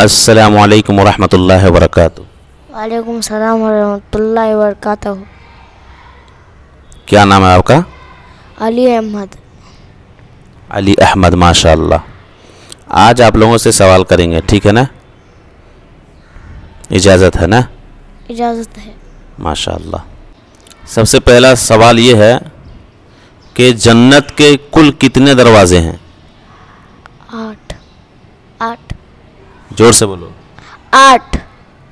अस्सलामु अलैकुम वरहमतुल्लाहि वबरकातुहू। वालेकुम सलाम वरहमतुल्लाहि वबरकातुहू। क्या नाम है आपका? अली अहमद। अली अहमद, माशाअल्लाह। आज आप लोगों से सवाल करेंगे, ठीक है ना? इजाज़त है ना? इजाज़त है। माशाअल्लाह। सबसे पहला सवाल ये है कि जन्नत के कुल कितने दरवाजे हैं? 8। 8। जोर से बोलो। 8।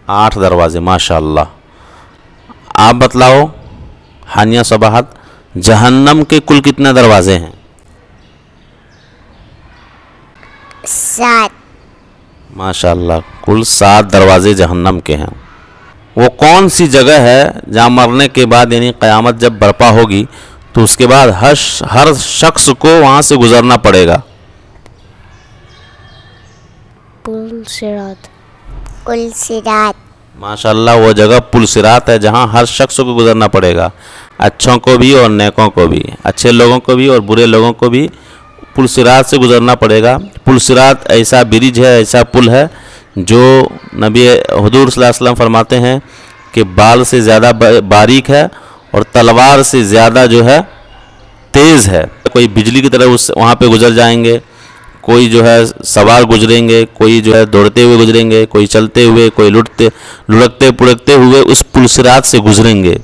8 दरवाजे, माशाअल्लाह। आप बतलाओ हानिया सबाहत, जहन्नम के कुल कितने दरवाजे हैं? 7। माशाअल्लाह, कुल 7 दरवाजे जहन्नम के हैं। वो कौन सी जगह है जहाँ मरने के बाद यानी क़यामत जब बर्पा होगी तो उसके बाद हर शख्स को वहाँ से गुजरना पड़ेगा? पुल सिरात। पुल सिरात। माशाअल्लाह, वो जगह पुल सिरात है जहाँ हर शख्स को गुजरना पड़ेगा, अच्छों को भी और नेकों को भी, अच्छे लोगों को भी और बुरे लोगों को भी पुल सिरात से गुजरना पड़ेगा। पुल सिरात ऐसा ब्रिज है, ऐसा पुल है जो नबी हुजूर सल्लल्लाहु अलैहि वसल्लम फरमाते हैं कि बाल से ज़्यादा बारीक है और तलवार से ज़्यादा जो है तेज़ है। कोई बिजली की तरह उस वहाँ पे गुजर जाएंगे, कोई जो है सवार गुजरेंगे, कोई जो है दौड़ते हुए गुजरेंगे, कोई चलते हुए, कोई लुढ़कते पुढ़कते हुए उस पुल सिरात से गुजरेंगे।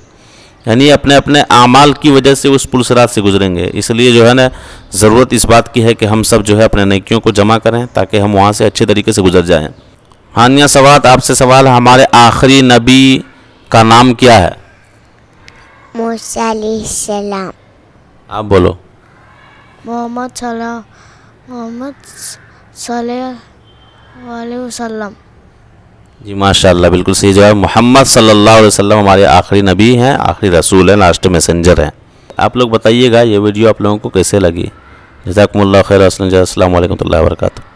यानी अपने अपने आमाल की वजह से उस पुल सिरात से गुजरेंगे। इसलिए जो है ना, ज़रूरत इस बात की है कि हम सब जो है अपने नेकियों को जमा करें ताकि हम वहाँ से अच्छे तरीके से गुजर जाएं। हानिया सवात, आपसे सवाल, हमारे आखिरी नबी का नाम क्या है? मूसा अलैहिस्सलाम। आप बोलो। मोहम्मद सल्लल्लाहु अलैहि वसल्लम। जी माशाअल्लाह, बिल्कुल सही जवाब। मोहम्मद सल्लल्लाहु अलैहि वसल्लम हमारे आखिरी नबी हैं, आखिरी रसूल हैं, लास्ट मैसेंजर हैं। आप लोग बताइएगा ये वीडियो आप लोगों को कैसे लगी। जज़ाकुमुल्लाह खैर। अस्सलामु अलैकुम वरहमतुल्लाहि वबरकातुहू।